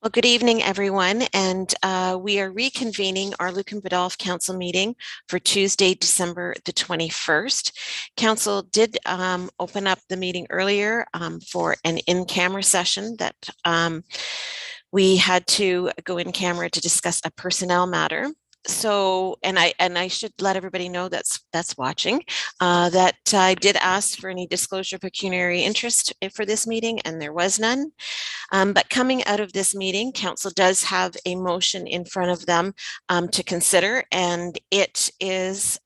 Well, good evening, everyone, and we are reconvening our Lucan Biddulph Council meeting for Tuesday, December the 21st. Council did open up the meeting earlier for an in-camera session that we had to go in camera to discuss a personnel matter. So, and I should let everybody know that's watching that I did ask for any disclosure of pecuniary interest for this meeting, and there was none. But coming out of this meeting, Council does have a motion in front of them to consider, and it is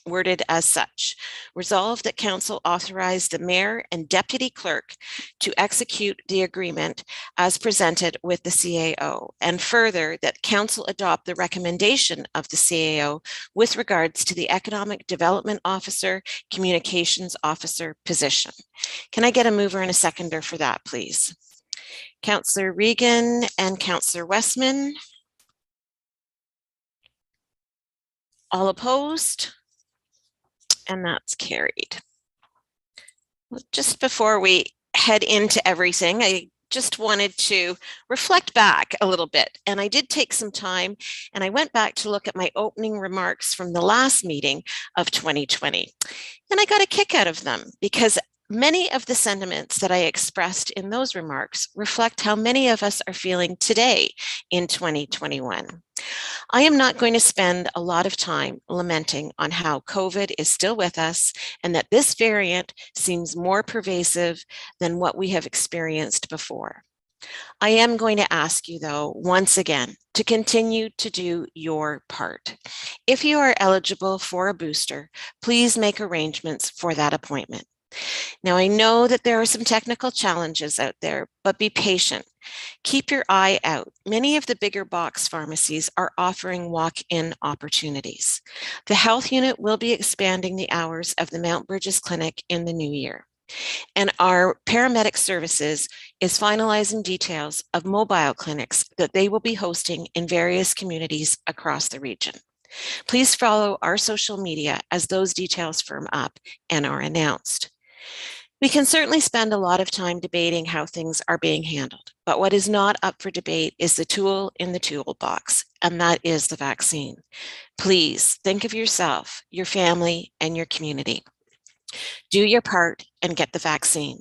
worded as such. Resolved that Council authorize the Mayor and Deputy Clerk to execute the agreement as presented with the CAO, and further that Council adopt the recommendation of the CAO with regards to the Economic Development Officer, Communications Officer position. Can I get a mover and a seconder for that, please? Councillor Regan and Councillor Westman. All opposed? And that's carried. Well, just before we head into everything, I just wanted to reflect back a little bit. And I did take some time and I went back to look at my opening remarks from the last meeting of 2020. And I got a kick out of them because many of the sentiments that I expressed in those remarks reflect how many of us are feeling today in 2021. I am not going to spend a lot of time lamenting on how COVID is still with us and that this variant seems more pervasive than what we have experienced before. I am going to ask you, though, once again, to continue to do your part. If you are eligible for a booster, please make arrangements for that appointment. Now, I know that there are some technical challenges out there, but be patient. Keep your eye out. Many of the bigger box pharmacies are offering walk-in opportunities. The health unit will be expanding the hours of the Mount Bridges Clinic in the new year. And our paramedic services is finalizing details of mobile clinics that they will be hosting in various communities across the region. Please follow our social media as those details firm up and are announced. We can certainly spend a lot of time debating how things are being handled, but what is not up for debate is the tool in the toolbox, and that is the vaccine. Please think of yourself, your family, and your community. Do your part and get the vaccine,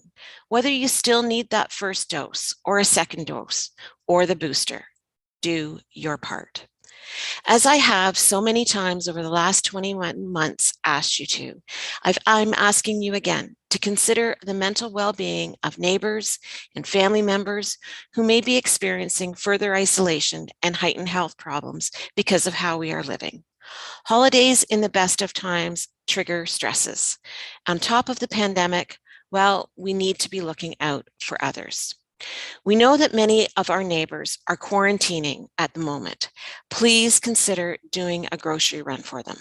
whether you still need that first dose or a second dose or the booster. Do your part. As I have so many times over the last 21 months asked you to, I'm asking you again to consider the mental well-being of neighbors and family members who may be experiencing further isolation and heightened health problems because of how we are living. Holidays in the best of times trigger stresses. On top of the pandemic, well, we need to be looking out for others. We know that many of our neighbors are quarantining at the moment. Please consider doing a grocery run for them.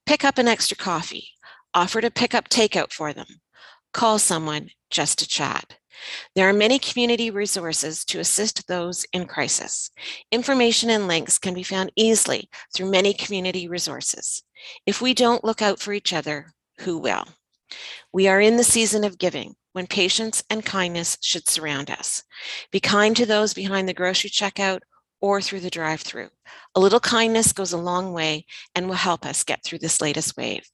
Pick up an extra coffee. Offer to pick up takeout for them. Call someone just to chat. There are many community resources to assist those in crisis. Information and links can be found easily through many community resources. If we don't look out for each other, who will? We are in the season of giving, when patience and kindness should surround us. Be kind to those behind the grocery checkout or through the drive-through. A little kindness goes a long way and will help us get through this latest wave.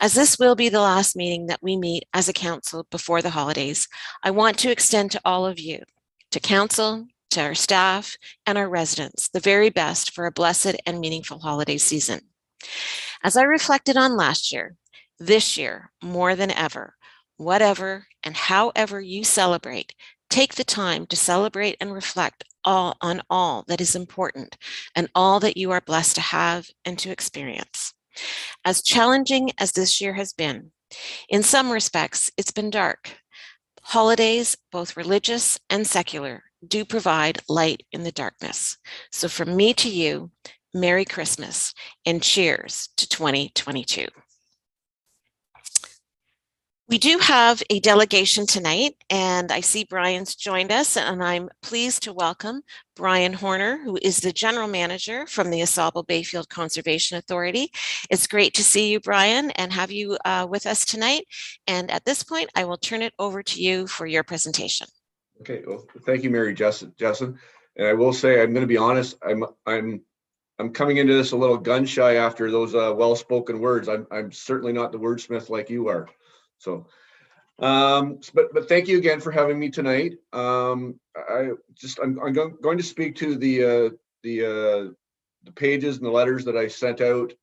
As this will be the last meeting that we meet as a council before the holidays, I want to extend to all of you, to council, to our staff, and our residents, the very best for a blessed and meaningful holiday season. As I reflected on last year, this year, more than ever, whatever and however you celebrate, take the time to celebrate and reflect on all that is important and all that you are blessed to have and to experience. As challenging as this year has been, in some respects, it's been dark. Holidays, both religious and secular, do provide light in the darkness. So from me to you, Merry Christmas and cheers to 2022. We do have a delegation tonight, and I see Brian's joined us, and I'm pleased to welcome Brian Horner, who is the General Manager from the Asable Bayfield Conservation Authority. It's great to see you, Brian, and have you with us tonight. And at this point, I will turn it over to you for your presentation. Okay, well, thank you, Mary Justin. And I will say, I'm going to be honest, I'm coming into this a little gun shy after those well-spoken words. I'm certainly not the wordsmith like you are. So, but thank you again for having me tonight. I'm going to speak to the pages and the letters that I sent out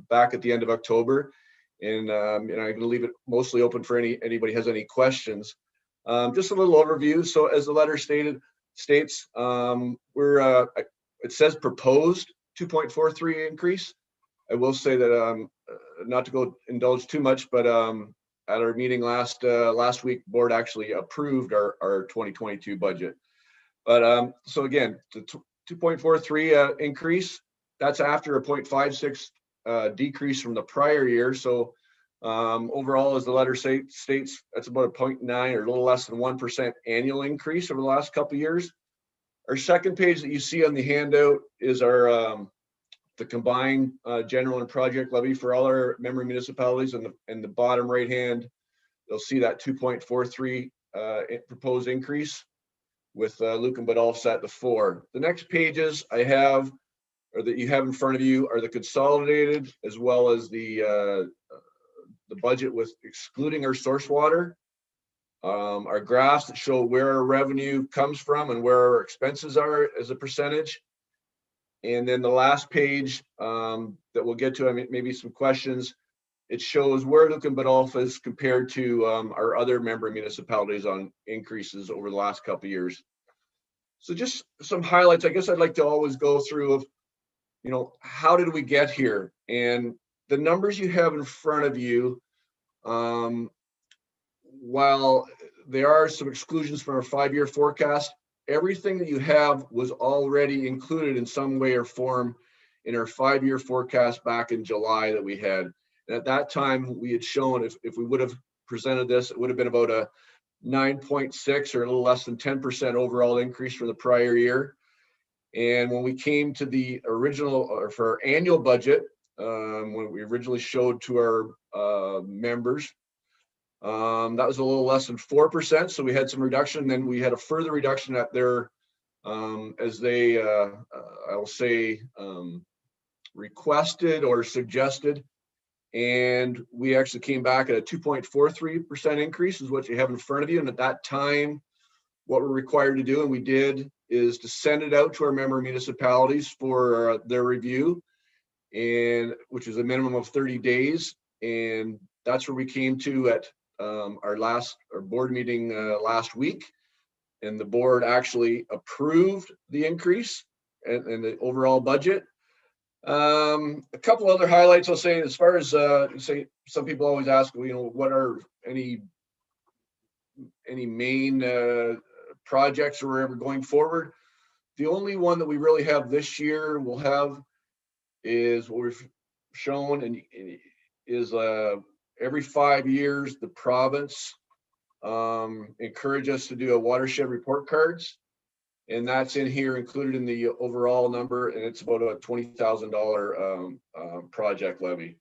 back at the end of October, and I'm going to leave it mostly open for anybody has any questions. Just a little overview. So as the letter states, it says proposed 2.43 increase. I will say that not to indulge too much, but at our meeting last week, board actually approved our 2022 budget. But so again, the 2.43 increase, that's after a 0.56 decrease from the prior year. So overall, as the letter states, that's about a 0.9 or a little less than 1% annual increase over the last couple of years. Our second page that you see on the handout is our the combined general and project levy for all our member municipalities. In the bottom right hand, you'll see that 2.43 proposed increase with Lucan Biddulph at the 4. The next pages I have, or that you have in front of you, are the consolidated as well as the budget with excluding our source water. Our graphs that show where our revenue comes from and where our expenses are as a percentage. And then the last page that we'll get to, maybe some questions, it shows where Lucan Biddulph is compared to our other member municipalities on increases over the last couple of years. So just some highlights. I guess I'd like to always go through of, how did we get here? And the numbers you have in front of you, while there are some exclusions from our 5-year forecast, everything that you have was already included in some way or form in our 5-year forecast back in July that we had. And at that time, we had shown if we would have presented this, it would have been about a 9.6 or a little less than 10% overall increase from the prior year. And when we came to the original, or for our annual budget, when we originally showed to our members, that was a little less than 4%. So we had some reduction. Then we had a further reduction at their, as they, I'll say, requested or suggested. And we actually came back at a 2.43% increase is what you have in front of you. And at that time, what we're required to do, and we did, is to send it out to our member municipalities for their review, and which is a minimum of 30 days. And that's where we came to at our board meeting last week. And the board actually approved the increase and the overall budget. A couple other highlights I'll say, as far as say, some people always ask, what are any main projects or wherever going forward. The only one that we really have this year will have is what we've shown, and is every 5 years the province encourage us to do a watershed report cards. And that's in here, included in the overall number, and it's about a $20,000 project levy.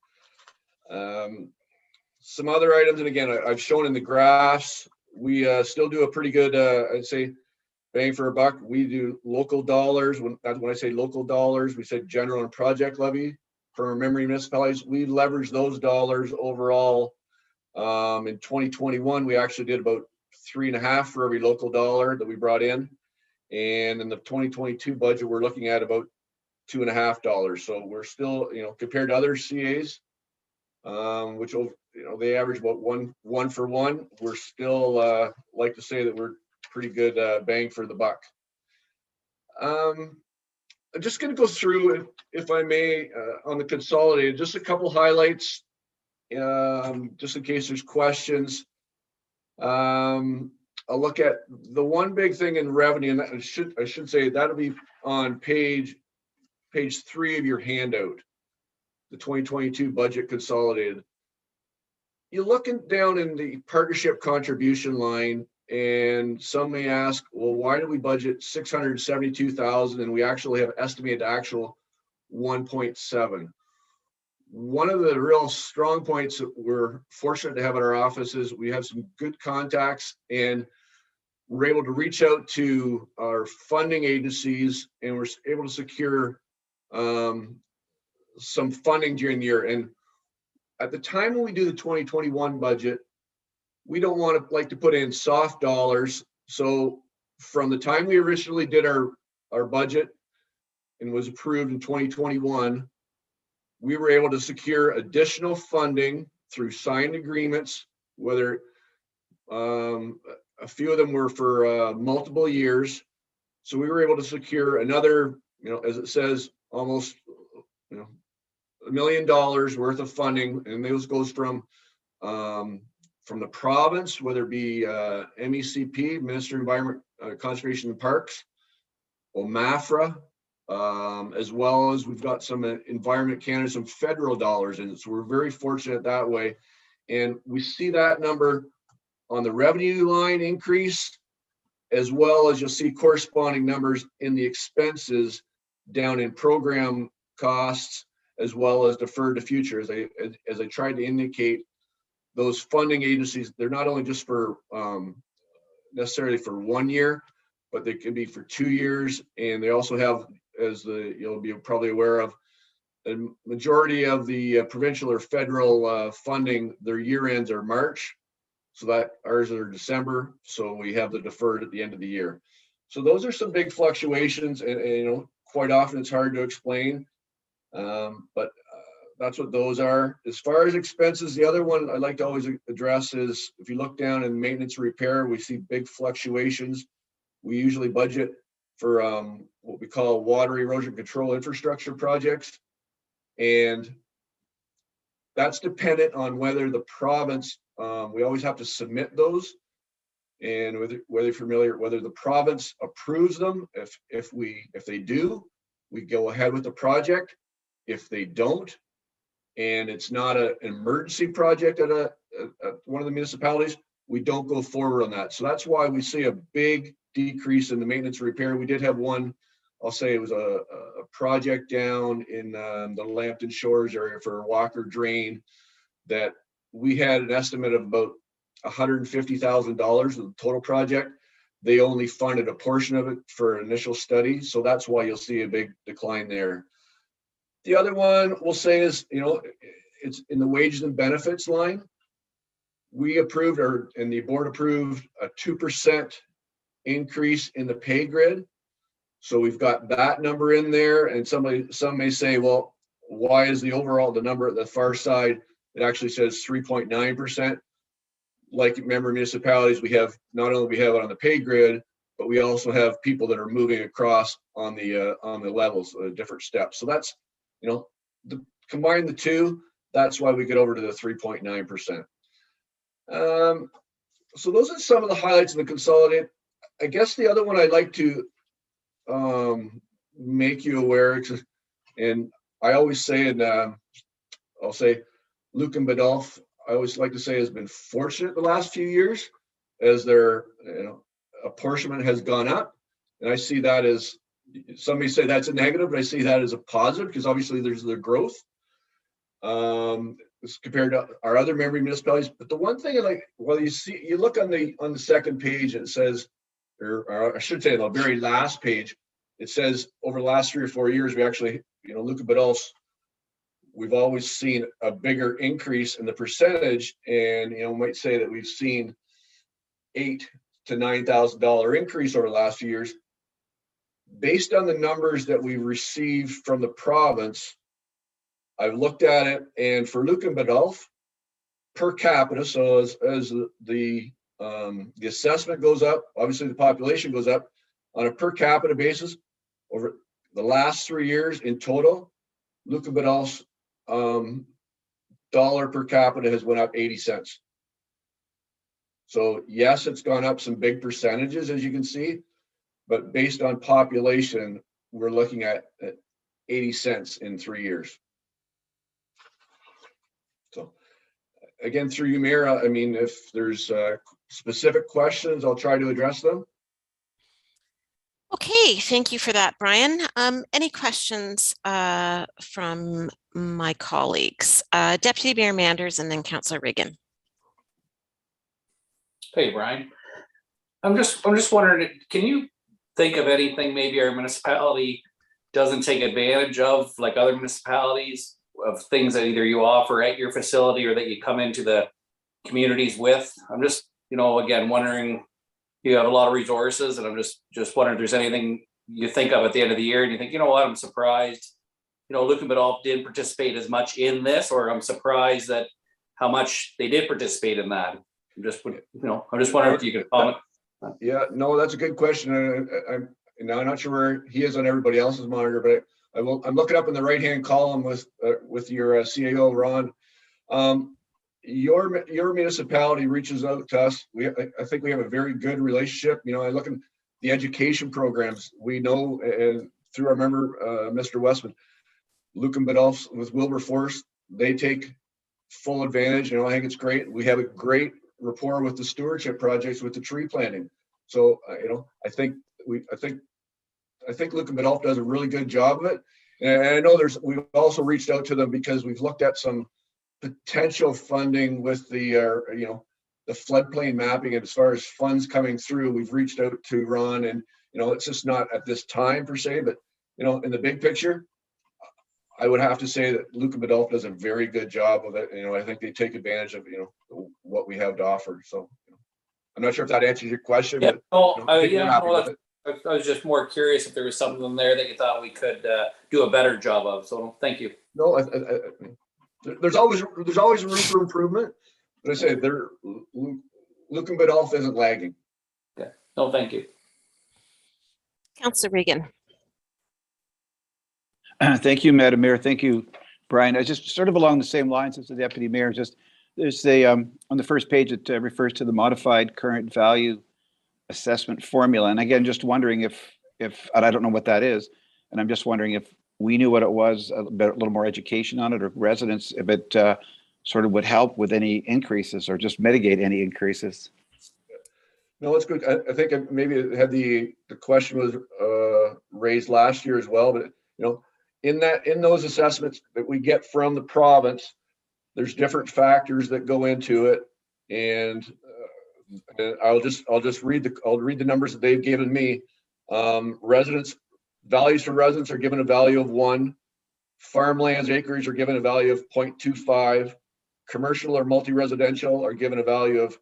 Some other items, and again, I've shown in the graphs, we still do a pretty good, I'd say, bang for a buck. We do local dollars. When I say local dollars, we said general and project levy for our member municipalities. We leverage those dollars overall. In 2021, we actually did about 3.5 for every local dollar that we brought in. And in the 2022 budget, we're looking at about $2.50. So we're still, compared to other CAs, which they average about one for one. We're still like to say that we're pretty good bang for the buck. I'm just going to go through, if I may, on the consolidated, just a couple highlights, just in case there's questions. I'll look at the one big thing in revenue, and I should say that'll be on page 3 of your handout, the 2022 budget consolidated. You're looking down in the partnership contribution line, and some may ask, well, why did we budget $672,000 and we actually have estimated actual 1.7? One of the real strong points that we're fortunate to have in our office is we have some good contacts, and we're able to reach out to our funding agencies and we're able to secure some funding during the year. And at the time when we do the 2021 budget, we don't want to like to put in soft dollars. So from the time we originally did our budget and was approved in 2021, we were able to secure additional funding through signed agreements, whether a few of them were for multiple years. So we were able to secure another, as it says, almost, $1 million worth of funding. And those goes from the province, whether it be MECP, Ministry of Environment, Conservation and Parks, or MAFRA, as well as we've got some Environment Canada, some federal dollars in it. So we're very fortunate that way. And we see that number on the revenue line increase, as well as you'll see corresponding numbers in the expenses down in program costs, as well as deferred to future. As I tried to indicate, those funding agencies, they're not only just for necessarily for 1 year, but they can be for 2 years. And they also have, as you'll be probably aware of, the majority of the provincial or federal funding, their year ends are March. So that ours are December. So we have the deferred at the end of the year. So those are some big fluctuations, and quite often it's hard to explain. But that's what those are. As far as expenses, the other one I like to always address is if you look down in maintenance and repair, we see big fluctuations. We usually budget for what we call water erosion control infrastructure projects. And that's dependent on whether the province, we always have to submit those. And whether you're familiar, whether the province approves them. If they do, we go ahead with the project. If they don't, and it's not an emergency project at one of the municipalities, we don't go forward on that. So that's why we see a big decrease in the maintenance and repair. We did have one, I'll say it was a project down in the Lambton Shores area for Walker Drain that we had an estimate of about $150,000 of the total project. They only funded a portion of it for initial study. So that's why you'll see a big decline there. The other one we'll say is, it's in the wages and benefits line. We approved, and the board approved, a 2% increase in the pay grid. So we've got that number in there, and some may say, well, why is the number at the far side? It actually says 3.9%. Like member municipalities, we have not only we have it on the pay grid, but we also have people that are moving across on the levels, different steps. So that's, combine the two, that's why we get over to the 3.9%. So those are some of the highlights of the consolidated. I guess the other one I'd like to make you aware, and I always say, and I'll say Lucan Biddulph, I always like to say, has been fortunate the last few years as their apportionment has gone up. And I see that as, some may say that's a negative, but I see that as a positive because obviously there's the growth as compared to our other member municipalities. But the one thing I like, well, you look on the second page, and it says, or I should say the very last page, it says over the last 3 or 4 years, we actually, Lucan Biddulph's, we've always seen a bigger increase in the percentage, and might say that we've seen $8,000 to $9,000 increase over the last few years. Based on the numbers that we've received from the province, I've looked at it, and for Lucan Biddulph, per capita, so as the assessment goes up, obviously the population goes up on a per capita basis over the last 3 years in total. Lucan Biddulph's dollar per capita has went up 80 cents. So yes, it's gone up some big percentages, as you can see, but based on population, we're looking at 80 cents in 3 years. So again, through you, Mayor, I mean, if there's specific questions, I'll try to address them. Okay, thank you for that, Brian. Any questions from my colleagues? Deputy Mayor Manders and then Councillor Regan. Hey, Brian. I'm just wondering, can you think of anything maybe our municipality doesn't take advantage of, like other municipalities, of things that either you offer at your facility or that you come into the communities with? I'm just, again, wondering, you have a lot of resources, and I'm just wondering if there's anything you think of at the end of the year and you think, you know what, I'm surprised, Lucan Biddulph didn't participate as much in this, or I'm surprised that how much they did participate in that. I'm just wondering if you could comment. Yeah, no, that's a good question. I'm not sure where he is on everybody else's monitor, but I'm looking up in the right-hand column with your CAO, Ron. Your municipality reaches out to us. I think we have a very good relationship. I look at the education programs. We know, and through our member, Mr. Westman, Lucan Biddulph with Wilberforce, they take full advantage. I think it's great. We have a great rapport with the stewardship projects with the tree planting. So I think Lucan Biddulph does a really good job of it. And I know we've also reached out to them because we've looked at some potential funding with the floodplain mapping, and as far as funds coming through, we've reached out to Ron, and it's just not at this time per se, but in the big picture, I would have to say that Lucan Biddulph does a very good job of it. I think they take advantage of what we have to offer. So I'm not sure if that answers your question. Yeah, but, I was just more curious if there was something in there that you thought we could do a better job of. So thank you. No, there's always room for improvement. But I say Lucan Biddulph isn't lagging. Okay. No, thank you. Councillor Regan. Thank you, Madam Mayor. Thank you, Brian. I just sort of along the same lines as the Deputy Mayor. Just there's on the first page it refers to the modified current value assessment formula, and again, just wondering if and I don't know what that is, and I'm just wondering if we knew what it was, a little more education on it, or residents, if it sort of would help with any increases or just mitigate any increases. No, it's good. I think maybe it had the question was raised last year as well, but in those assessments that we get from the province, there's different factors that go into it, and I'll just read the numbers that they've given me. Values for residents are given a value of 1. Farmlands acreage are given a value of 0.25. Commercial or multi-residential are given a value of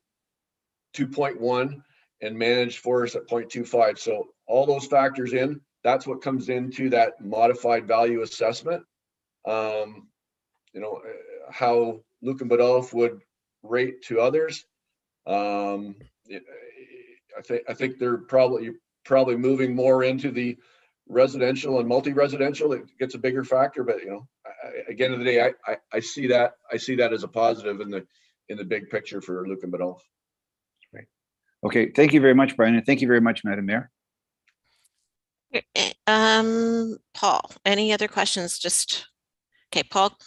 2.1, and managed forests at 0.25. So all those factors in, that's what comes into that modified value assessment. How Lucan Biddulph would rate to others. I think they're probably moving more into the residential and multi-residential. It gets a bigger factor, but again of the day, I see that as a positive in the big picture for Lucan Biddulph. Right. Okay. Thank you very much, Brian, and thank you very much, Madam Mayor. Paul, any other questions? Okay, Paul.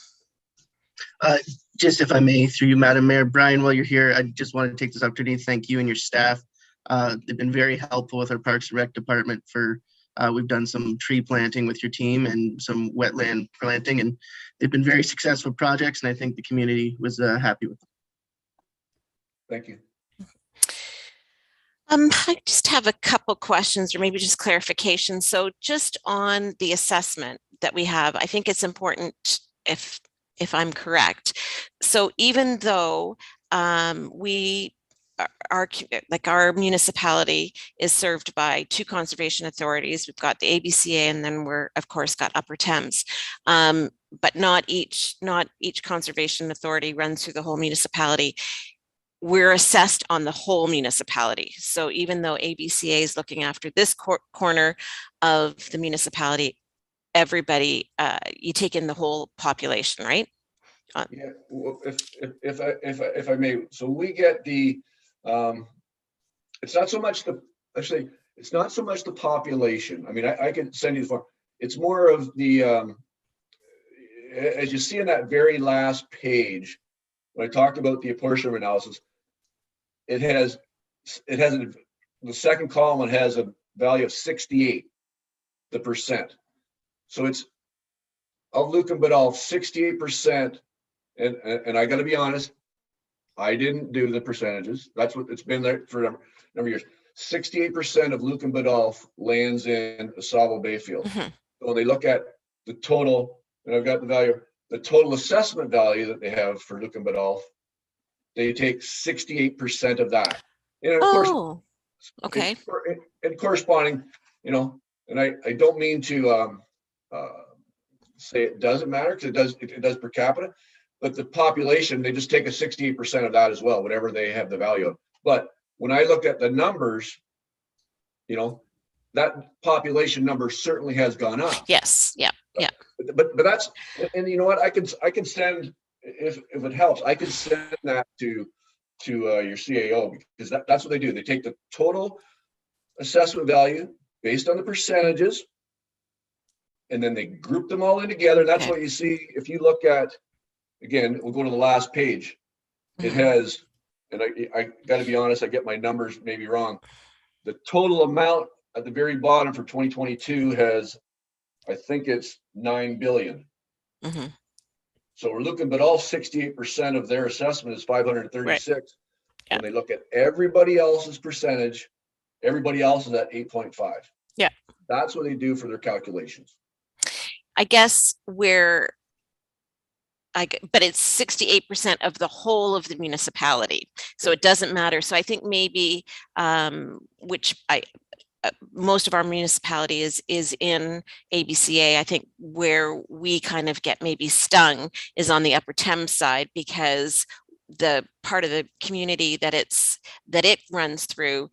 Just if I may, through you, Madam Mayor, Brian, while you're here, I just want to take this opportunity to thank you and your staff. They've been very helpful with our Parks and Rec department we've done some tree planting with your team and some wetland planting, and they've been very successful projects, and I think the community was happy with them. Thank you. I just have a couple questions, or maybe just clarification. So just on the assessment that we have, I think it's important, if I'm correct. So even though our municipality is served by 2 conservation authorities, we've got the ABCA, and then we're of course got Upper Thames, but not each conservation authority runs through the whole municipality. We're assessed on the whole municipality. So even though ABCA is looking after this corner of the municipality, everybody, you take in the whole population, right? Yeah, well, if I may, so we get the it's not so much the population. I mean, I can send you the form. It's more of the as you see in that very last page when I talked about the apportionment analysis, it has the second column has a value of 68%. So it's of Lucan Biddulph, 68%. And I got to be honest, I didn't do the percentages. That's what it's been there for a number of years. 68% of Lucan Biddulph lands in Asavo Bayfield. Mhm. So when they look at the total, and I've got the value, the total assessment value that they have for Lucan Biddulph, they take 68% of that. And of course, Oh, okay. and corresponding, you know, and I don't mean to say it doesn't matter, because it does per capita, but the population, they just take a 68% of that as well, whatever they have the value of. But when I look at the numbers, you know, that population number certainly has gone up. Yes. Yeah. Yeah. But that's, and you know what, I can send, if it helps, I can send that to your CAO, because that's what they do. They take the total assessment value based on the percentages, and then they group them all in together. And that's Okay. what you see if you look at, again, we'll go to the last page. It Mhm. has, and I got to be honest, I get my numbers maybe wrong. The total amount at the very bottom for 2022 has, I think it's 9 billion. Mhm. So we're looking, but all 68% of their assessment is 536. Yeah. When they look at everybody else's percentage, everybody else is at 8.5. Yeah. That's what they do for their calculations. I guess but it's 68% of the whole of the municipality. So it doesn't matter. So I think maybe, most of our municipality is in ABCA. I think where we kind of get maybe stung is on the Upper Thames side, because the part of the community that it runs through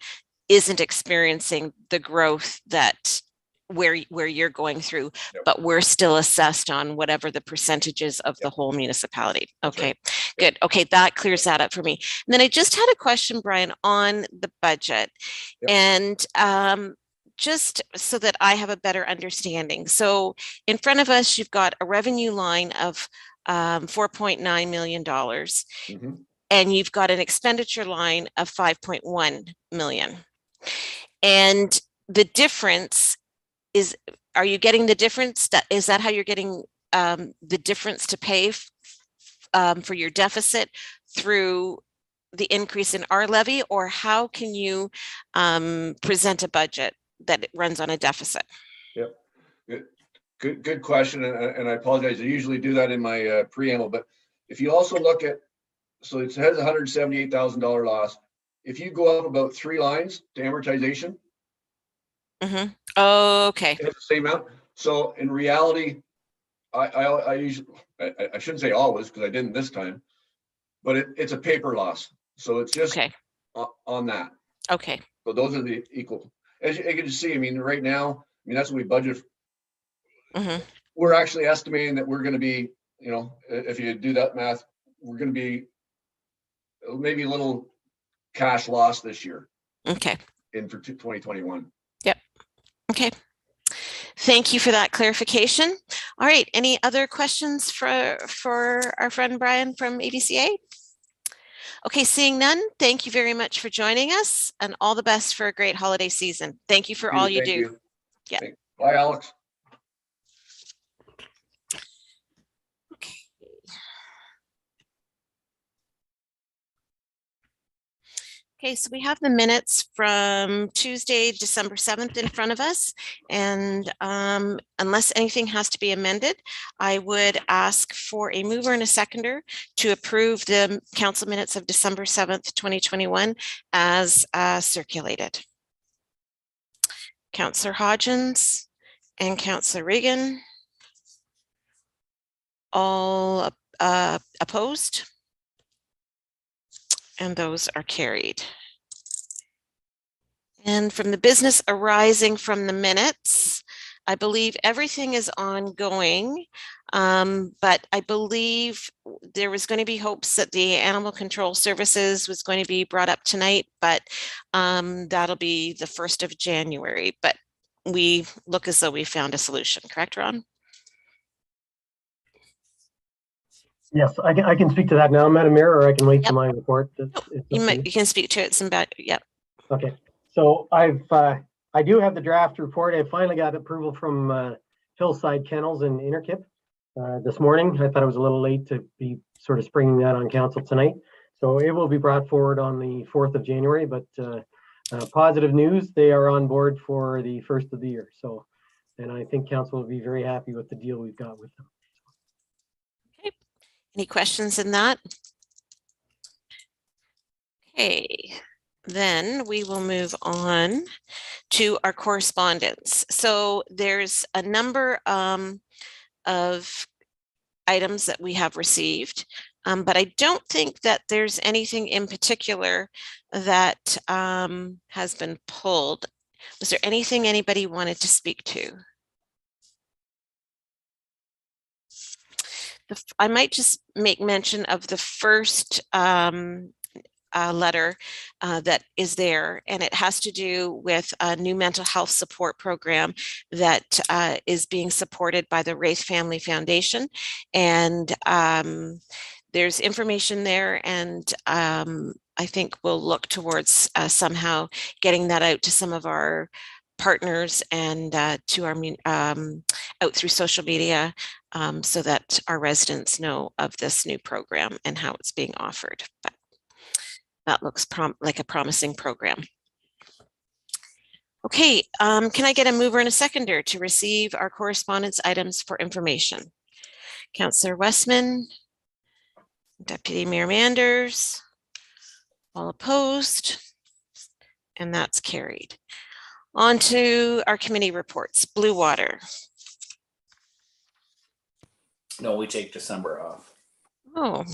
isn't experiencing the growth that where you're going through, Yep. but we're still assessed on whatever the percentages of the Yep. whole municipality. That's Okay, right. good. Okay, that clears that up for me. And then I just had a question, Brian, on the budget. Yep. And just so that I have a better understanding. So in front of us, you've got a revenue line of $4.9 million, Mhm. and you've got an expenditure line of 5.1 million. And the difference is, are you getting the difference? Is that how you're getting the difference to pay for your deficit through the increase in our levy? Or how can you present a budget that it runs on a deficit? Yep. Good question. And I apologize. I usually do that in my preamble, but if you also look at, so it has $178,000 loss. If you go up about 3 lines to amortization, Mm-hmm. Oh, okay. it has the same amount. So in reality, I usually, I shouldn't say always, because I didn't this time, but it's a paper loss. So it's just Okay. on that. Okay. So those are the equal. As you can see, I mean, right now, I mean, that's what we budget. Mm-hmm. We're actually estimating that we're going to be, you know, if you do that math, we're going to be maybe a little cash loss this year Okay. for 2021. Yep. Okay. Thank you for that clarification. All right. Any other questions for our friend Brian from ABCA? Okay, seeing none, thank you very much for joining us, and all the best for a great holiday season. Thank you for all you Thank do. you. Yeah. Bye, Alex. Okay. Okay, so we have the minutes from Tuesday, December 7th in front of us. And unless anything has to be amended, I would ask for a mover and a seconder to approve the council minutes of December 7th, 2021 as circulated. Councillor Hodgins and Councillor Regan, all opposed? And those are carried. And from the business arising from the minutes, I believe everything is ongoing, but I believe there was going to be hopes that the Animal Control Services was going to be brought up tonight, but that'll be the 1st of January. But we look as though we found a solution, correct, Ron? Yes, I can speak to that now, Madam Mayor, or I can wait Yep. for my report. You can speak to it. Some bad. Yep. Okay, so I do have the draft report. I finally got approval from Hillside Kennels in Innerkip this morning. I thought it was a little late to be sort of springing that on council tonight. So it will be brought forward on the 4th of January, but positive news, they are on board for the first of the year. So, and I think council will be very happy with the deal we've got with them. Okay. Any questions in that? Okay, then we will move on to our correspondence. So there's a number of items that we have received, but I don't think that there's anything in particular that has been pulled. Was there anything anybody wanted to speak to? I might just make mention of the first letter that is there, and it has to do with a new mental health support program that is being supported by the Wraith Family Foundation. And there's information there, and I think we'll look towards somehow getting that out to some of our partners and to our out through social media, so that our residents know of this new program and how it's being offered. But that looks like a promising program. Okay, can I get a mover and a seconder to receive our correspondence items for information? Councillor Westman, Deputy Mayor Manders, all opposed, and that's carried. On to our committee reports. Blue Water. No, we take December off. Oh,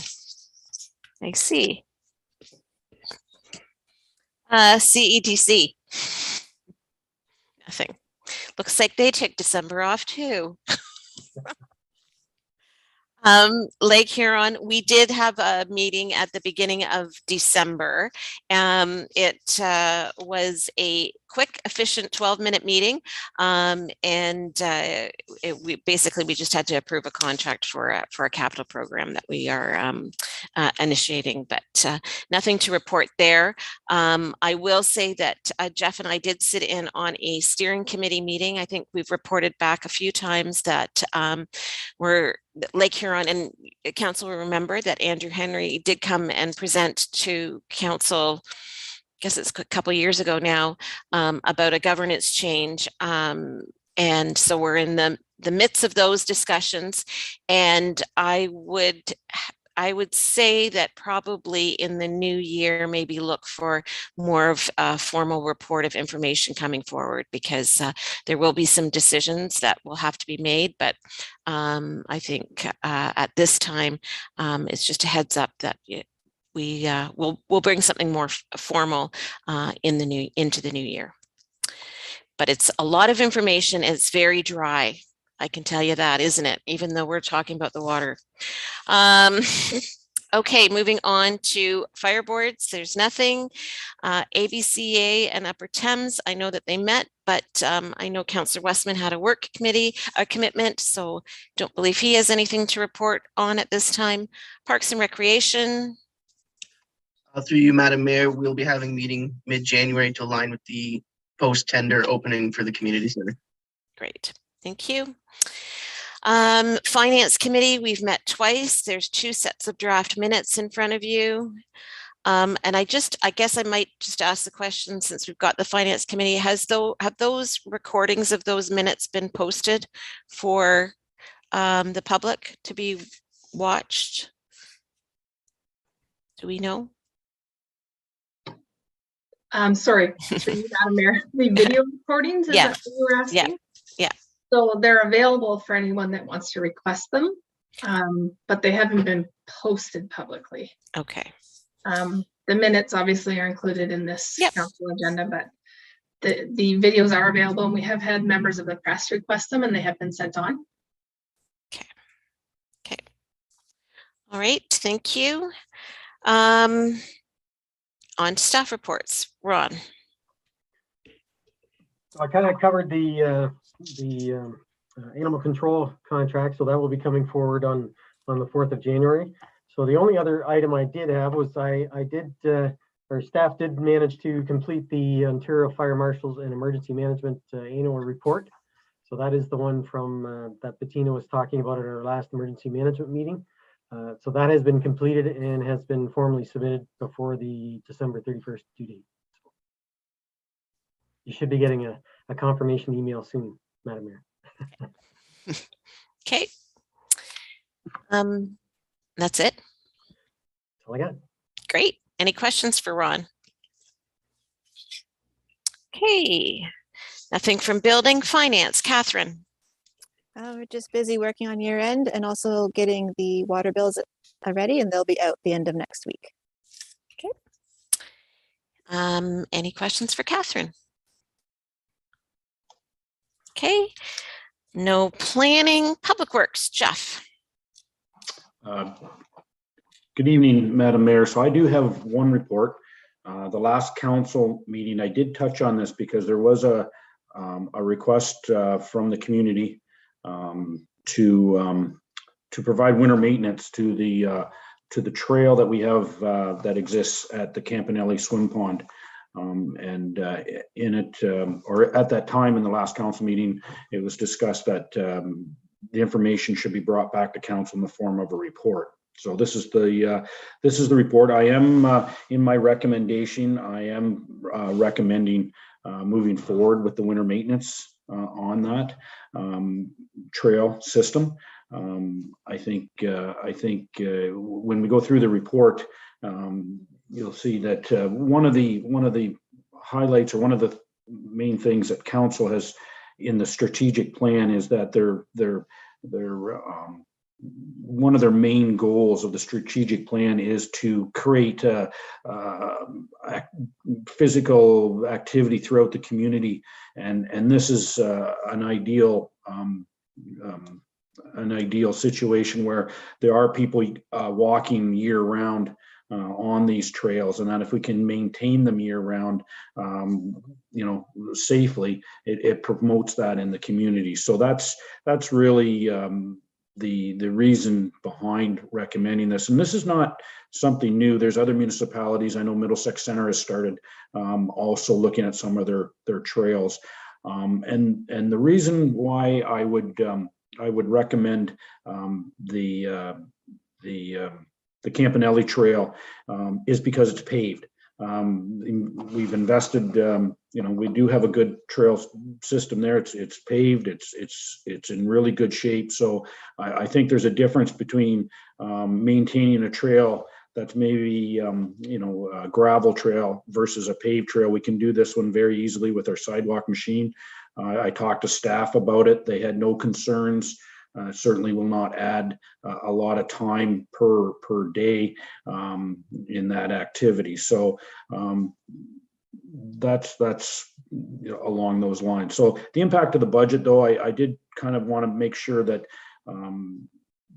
I see. CEDC. Nothing. Looks like they took December off too. Lake Huron, we did have a meeting at the beginning of December. It was a quick, efficient 12-minute meeting. We just had to approve a contract for a capital program that we are initiating, but nothing to report there. I will say that Jeff and I did sit in on a steering committee meeting. I think we've reported back a few times that Lake Huron, and council will remember that Andrew Henry did come and present to council, I guess it's a couple years ago now, about a governance change. And so we're in the midst of those discussions, and I would say that probably in the new year, maybe look for more of a formal report of information coming forward, because there will be some decisions that will have to be made. But I think at this time, it's just a heads up that we'll bring something more formal into the new year. But it's a lot of information. And it's very dry. I can tell you that, isn't it? Even though we're talking about the water. Okay, moving on to fire boards. There's nothing. ABCA and Upper Thames, I know that they met, but I know Councillor Westman had a work committee commitment, so don't believe he has anything to report on at this time. Parks and Recreation. Through you, Madam Mayor, we'll be having a meeting mid-January to align with the post-tender opening for the community center. Great, thank you. Finance Committee, we've met twice. There's 2 sets of draft minutes in front of you. And I guess I might just ask the question, since we've got the Finance Committee, have those recordings of those minutes been posted for the public to be watched? Do we know? Sorry, through you, Madam Mayor. The video recordings, is that what you were asking? Yeah. So they're available for anyone that wants to request them, but they haven't been posted publicly. Okay. The minutes obviously are included in this council agenda, but the videos are available, and we have had members of the press request them, and they have been sent on. Okay. All right, thank you. On to staff reports. Ron. I kind of covered the animal control contract, so that will be coming forward on the 4th of January. So the only other item I did have was our staff did manage to complete the Ontario Fire Marshals and Emergency Management annual report. So that is the one from that Bettina was talking about at our last emergency management meeting. So that has been completed and has been formally submitted before the December 31st due date. you should be getting a confirmation email soon, Madam Mayor. Okay. That's it. That's all I got. Great. Any questions for Ron? Okay. Nothing from building finance. Catherine. We're just busy working on year end and also getting the water bills ready, and they'll be out the end of next week. Any questions for Catherine? Okay. No planning. Public Works. Jeff. Good evening, Madam Mayor. So I do have one report. The last council meeting, I did touch on this because there was a request from the community to provide winter maintenance to the trail that we have that exists at the Campanelli Swim Pond. In it, or at that time in the last council meeting, it was discussed that the information should be brought back to council in the form of a report. So this is the report. I am in my recommendation. I am recommending moving forward with the winter maintenance on that trail system. I think when we go through the report, you'll see that one of the highlights, or one of the main things that council has in the strategic plan, is that they're one of their main goals of the strategic plan is to create physical activity throughout the community, and this is an ideal situation where there are people walking year round on these trails, and that if we can maintain them year round, safely, it promotes that in the community. So that's really the reason behind recommending this. And this is not something new. There's other municipalities. I know Middlesex Center has started also looking at some of their trails. And the reason why I would recommend the Campanelli Trail is because it's paved. We've invested, we do have a good trail system there. It's paved, it's in really good shape. So I think there's a difference between maintaining a trail that's maybe, a gravel trail versus a paved trail. We can do this one very easily with our sidewalk machine. I talked to staff about it. They had no concerns. Certainly will not add a lot of time per day in that activity. So that's along those lines. So the impact of the budget, though, I did kind of want to make sure that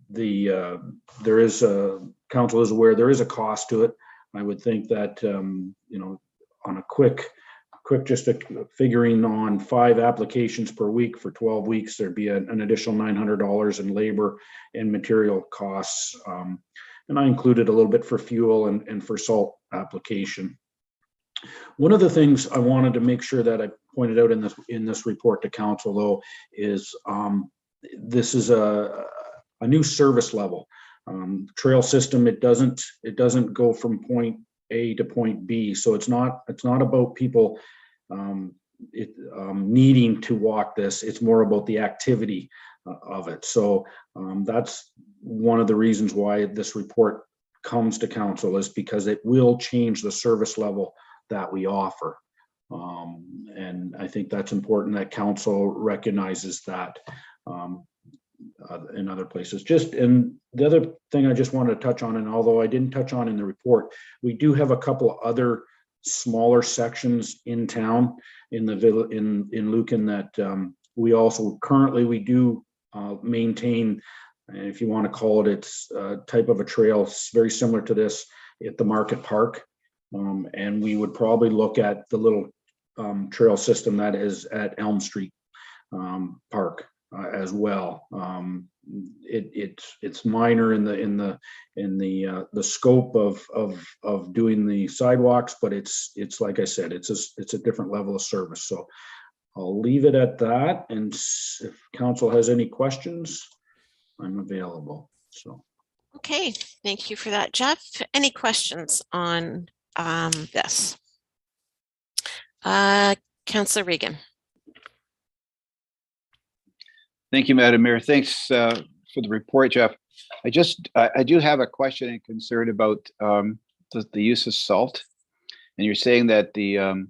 there is council is aware there is a cost to it. I would think that on a quick just figuring on 5 applications per week for 12 weeks, there'd be an additional $900 in labor and material costs. And I included a little bit for fuel and for salt application. One of the things I wanted to make sure that I pointed out in this report to council, though, is this is a new service level. Trail system, it doesn't go from point A to point B. So it's not about people needing to walk this. It's more about the activity of it. So that's one of the reasons why this report comes to council, is because it will change the service level that we offer. And I think that's important that council recognizes that in other places. And the other thing I just wanted to touch on, and although I didn't touch on in the report, we do have a couple of other smaller sections in town in Lucan that we also currently do maintain, if you want to call it, it's a type of a trail very similar to this at the Market Park. And we would probably look at the little trail system that is at Elm Street Park as well. It's minor in the scope of doing the sidewalks, but it's like I said, it's a different level of service. So I'll leave it at that. And if council has any questions, I'm available. So. Okay, thank you for that, Jeff. Any questions on this? Councillor Regan. Thank you, Madam Mayor. Thanks for the report, Jeff. I do have a question and concern about the use of salt. And you're saying that the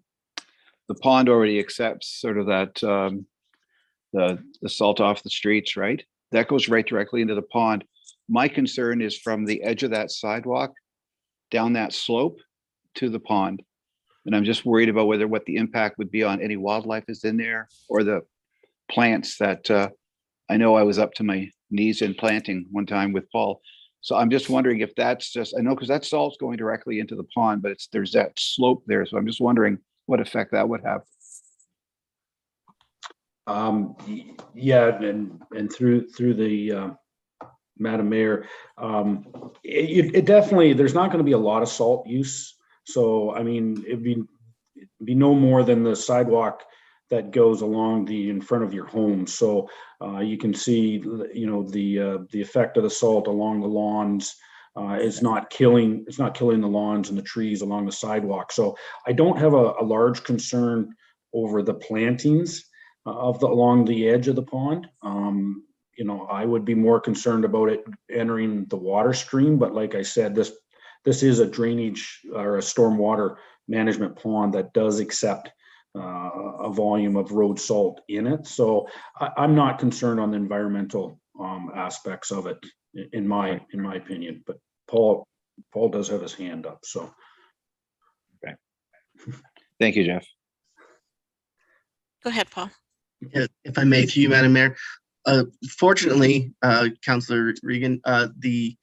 pond already accepts sort of that the salt off the streets, right? That goes right directly into the pond. My concern is from the edge of that sidewalk down that slope to the pond. And I'm just worried about what the impact would be on any wildlife is in there or the plants that I know I was up to my knees in planting one time with Paul. So I'm just wondering if that's just, I know because that salt's going directly into the pond, but there's that slope there. So I'm just wondering what effect that would have. Yeah, and through the Madam Mayor, it definitely, there's not going to be a lot of salt use. So I mean, it'd be no more than the sidewalk that goes along in front of your home. So you can see, you know, the effect of the salt along the lawns. It's not killing the lawns and the trees along the sidewalk. So I don't have a large concern over the plantings along the edge of the pond. You know, I would be more concerned about it entering the water stream. But like I said, this is a drainage or a stormwater management pond that does accept a volume of road salt in it. So I'm not concerned on the environmental aspects of it, in my opinion. But Paul does have his hand up. So, okay. Thank you, Jeff. Go ahead, Paul. If I may, to you, Madam Mayor. Fortunately, Councillor Regan, the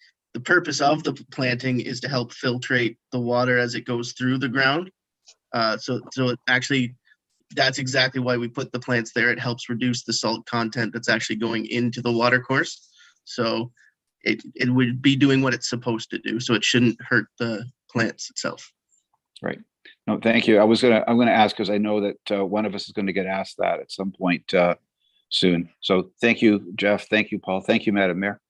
purpose of the planting is to help filtrate the water as it goes through the ground. So it actually, that's exactly why we put the plants there. It helps reduce the salt content that's actually going into the water course. So it would be doing what it's supposed to do. So it shouldn't hurt the plants itself. Right. No, thank you. I'm gonna ask because I know that one of us is going to get asked that at some point soon. So thank you, Jeff. Thank you, Paul. Thank you, Madam Mayor.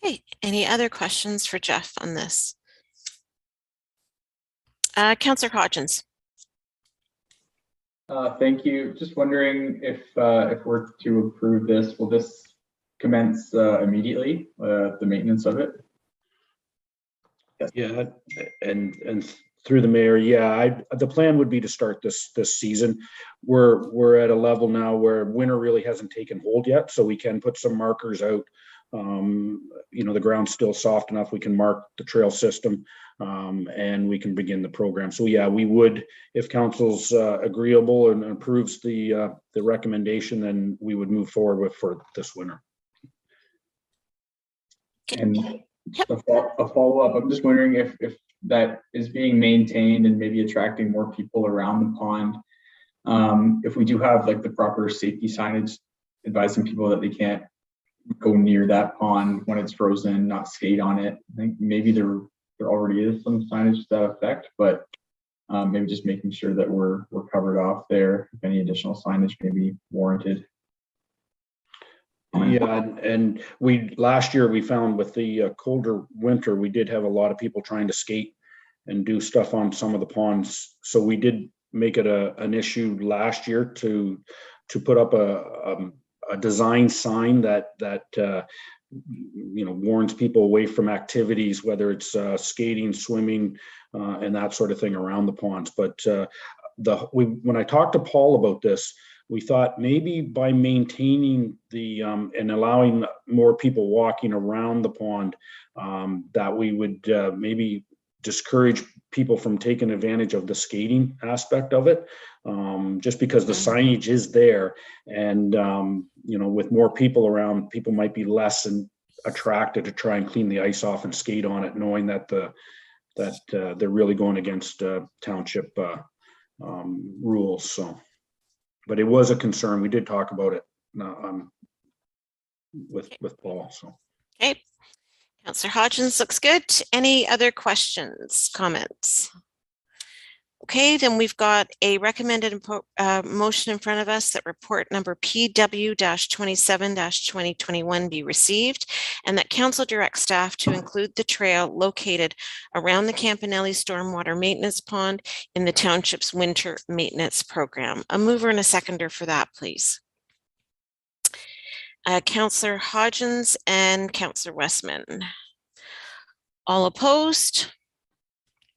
Okay, any other questions for Jeff on this? Councillor Hodgins. Thank you. Just wondering if we're to approve this, will this commence immediately, the maintenance of it? Yes. Yeah, and through the mayor, yeah, the plan would be to start this season. We're at a level now where winter really hasn't taken hold yet, so we can put some markers out. You know, the ground's still soft enough. We can mark the trail system, and we can begin the program. So yeah, we would, if council's agreeable and approves the recommendation, then we would move forward for this winter. And a follow-up, I'm just wondering if that is being maintained and maybe attracting more people around the pond. If we do have like the proper safety signage advising people that they can't go near that pond when it's frozen, not skate on it. I think maybe there already is some signage to that effect, but maybe just making sure that we're covered off there if any additional signage may be warranted. Yeah, and last year we found with the colder winter, we did have a lot of people trying to skate and do stuff on some of the ponds. So we did make it an issue last year to put up a design sign that you know, warns people away from activities, whether it's skating, swimming, and that sort of thing around the ponds. But when I talked to Paul about this, we thought maybe by maintaining and allowing more people walking around the pond, that we would maybe discourage people from taking advantage of the skating aspect of it, just because the signage is there. And, you know, with more people around, people might be less attracted to try and clean the ice off and skate on it, knowing that they're really going against township rules. So. But it was a concern. We did talk about it with Paul. So, okay, Councillor Hodgins, looks good. Any other questions, comments? Okay, then we've got a recommended motion in front of us that report number PW-27-2021 be received, and that council direct staff to include the trail located around the Campanelli Stormwater Maintenance Pond in the township's winter maintenance program. A mover and a seconder for that, please. Councillor Hodgins and Councillor Westman. All opposed?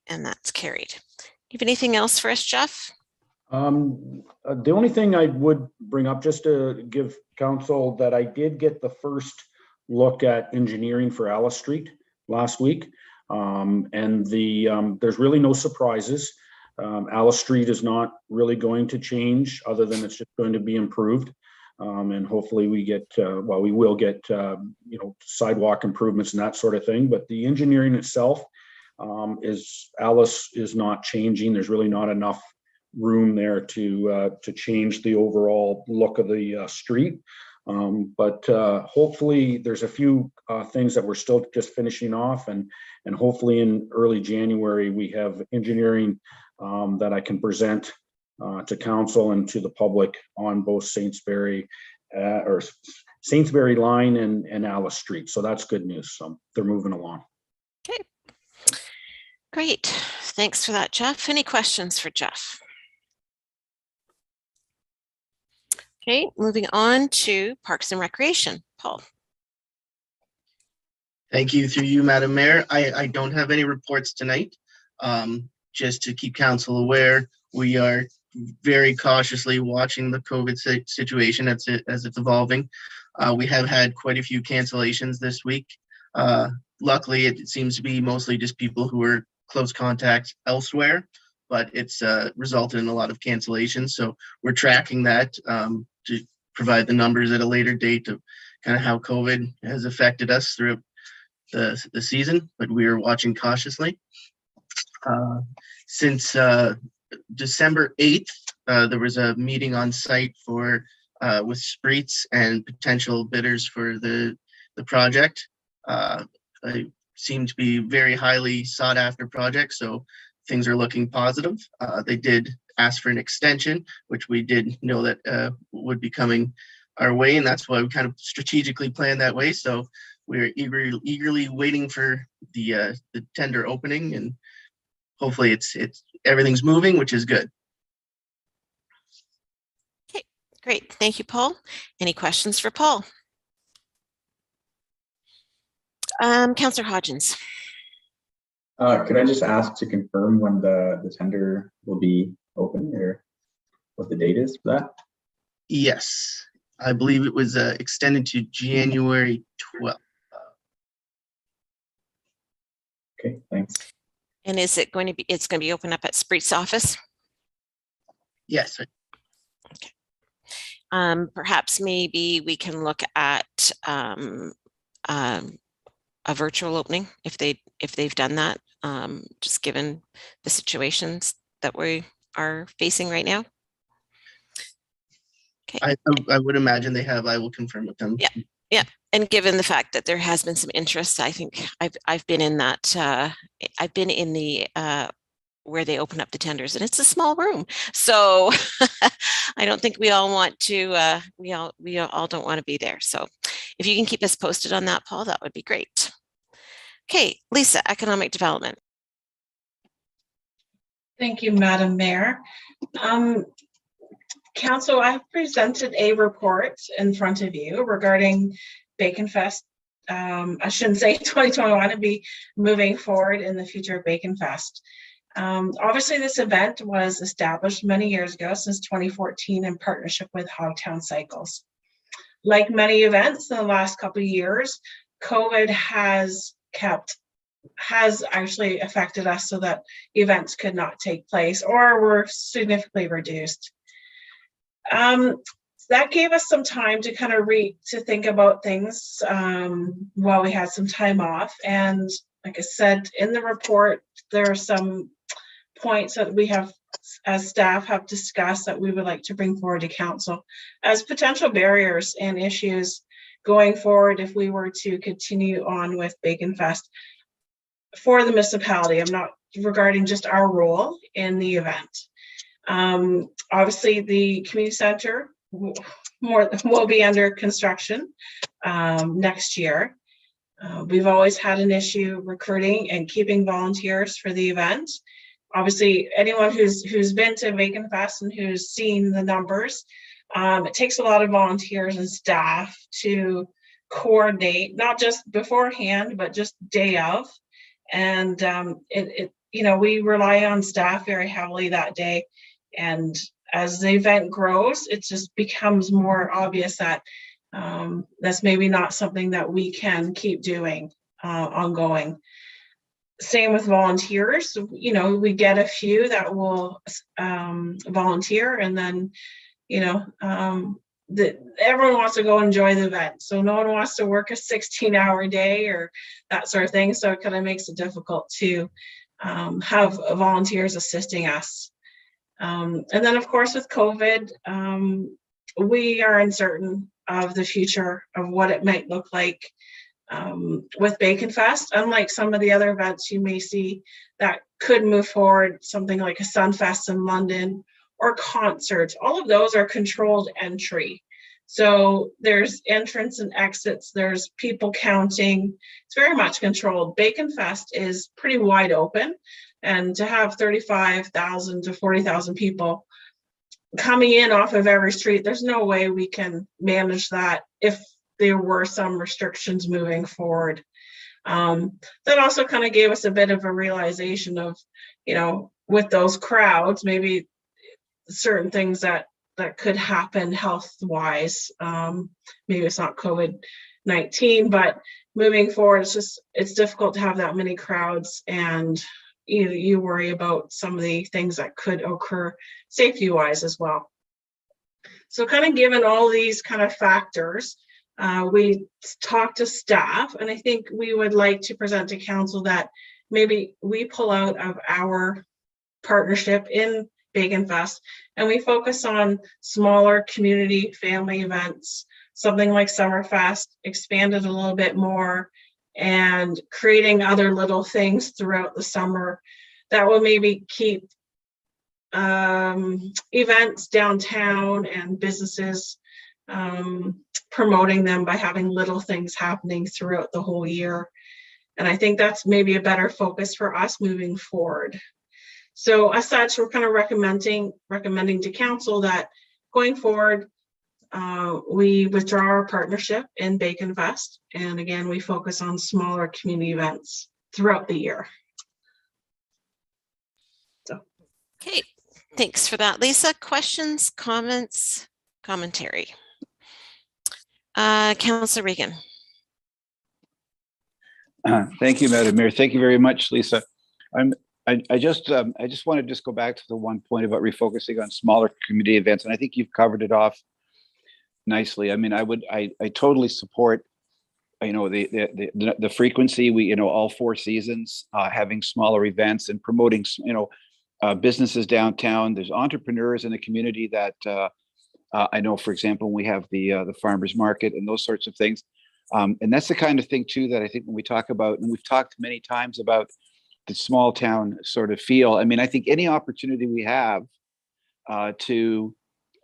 And that's carried. You have anything else for us, Jeff? The only thing I would bring up, just to give council, that I did get the first look at engineering for Alice Street last week. And there's really no surprises. Alice Street is not really going to change, other than it's just going to be improved. And hopefully we get, well, we will get, you know, sidewalk improvements and that sort of thing. But the engineering itself, Alice is not changing. There's really not enough room there to change the overall look of the street. But hopefully there's a few things that we're still just finishing off, and hopefully in early January we have engineering that I can present to council and to the public on both Saintsbury line and Alice Street. So that's good news. So they're moving along. Okay. Great. Thanks for that, Jeff. Any questions for Jeff? Okay, moving on to Parks and Recreation. Paul. Thank you. Through you, Madam Mayor. I don't have any reports tonight. Just to keep council aware, we are very cautiously watching the COVID situation as it's evolving. We have had quite a few cancellations this week. Luckily, it seems to be mostly just people who are close contacts elsewhere, but it's resulted in a lot of cancellations. So we're tracking that to provide the numbers at a later date of kind of how COVID has affected us throughout the season, but we are watching cautiously. Since December 8th, there was a meeting on site for with Spreets and potential bidders for the project. It seemed to be very highly sought after project, so things are looking positive. They did ask for an extension, which we did know that would be coming our way, and that's why we kind of strategically planned that way. So we're eagerly waiting for the tender opening, and hopefully it's everything's moving, which is good. Okay, great. Thank you, Paul. Any questions for Paul? Councillor Hodgins. Could I just ask to confirm when the tender will be open, or what the date is for that? Yes, I believe it was extended to January 12th. Okay, thanks. And is it going to be, it's going to be open up at Spreet's office? Yes. Okay. Perhaps maybe we can look at a virtual opening if they've done that, just given the situations that we are facing right now. Okay. I would imagine they have. I will confirm with them. Yeah. And given the fact that there has been some interest, I think I've been in that. I've been in the where they open up the tenders, and it's a small room, so I don't think we all want to. We all don't want to be there. So, if you can keep us posted on that, Paul, that would be great. Okay, Lisa, Economic Development. Thank you, Madam Mayor. Council, I have presented a report in front of you regarding Bacon Fest. I shouldn't say 2021, it'd be moving forward in the future of Bacon Fest. Obviously, this event was established many years ago, since 2014, in partnership with Hogtown Cycles. Like many events in the last couple of years, COVID has actually affected us so that events could not take place or were significantly reduced. That gave us some time to kind of to think about things while we had some time off. And like I said, in the report, there are some points that we have, as staff, have discussed that we would like to bring forward to council as potential barriers and issues going forward if we were to continue on with Bacon Fest for the municipality. I'm not regarding just our role in the event. Obviously, the community center will be under construction next year. We've always had an issue recruiting and keeping volunteers for the event. Obviously, anyone who's been to Bacon Fest and who's seen the numbers, it takes a lot of volunteers and staff to coordinate, not just beforehand, but just day of. And we rely on staff very heavily that day. And as the event grows, it just becomes more obvious that that's maybe not something that we can keep doing ongoing. Same with volunteers. We get a few that will volunteer, and then everyone wants to go enjoy the event, so no one wants to work a 16-hour day or that sort of thing. So it kind of makes it difficult to have volunteers assisting us. And then, of course, with COVID, we are uncertain of the future of what it might look like with Bacon Fest. Unlike some of the other events you may see that could move forward, something like a Sunfest in London or concerts, all of those are controlled entry. So there's entrance and exits, there's people counting. It's very much controlled. Bacon Fest is pretty wide open, and to have 35,000 to 40,000 people coming in off of every street, there's no way we can manage that if there were some restrictions moving forward. That also kind of gave us a bit of a realization of, with those crowds, maybe certain things that could happen health-wise. Maybe it's not COVID-19, but moving forward, it's difficult to have that many crowds, and you worry about some of the things that could occur safety-wise as well. So kind of given all these kind of factors, we talked to staff, and I think we would like to present to council that maybe we pull out of our partnership in Bacon Fest and we focus on smaller community family events, something like Summerfest, expand it a little bit more, and creating other little things throughout the summer that will maybe keep events downtown and businesses promoting them by having little things happening throughout the whole year. And I think that's maybe a better focus for us moving forward. So as such, we're kind of recommending to council that going forward, we withdraw our partnership in Bacon Fest. And again, we focus on smaller community events throughout the year. So. Okay, thanks for that, Lisa. Questions, comments, commentary? Councillor Regan. Thank you, Madam Mayor. Thank you very much, Lisa. I just want to go back to the one point about refocusing on smaller community events, and I think you've covered it off nicely. I mean, I totally support, the frequency. We, all 4 seasons, having smaller events and promoting, businesses downtown. There's entrepreneurs in the community that I know, for example, we have the farmers market and those sorts of things. And that's the kind of thing too that I think when we talk about, and we've talked many times about the small town sort of feel. I mean, I think any opportunity we have to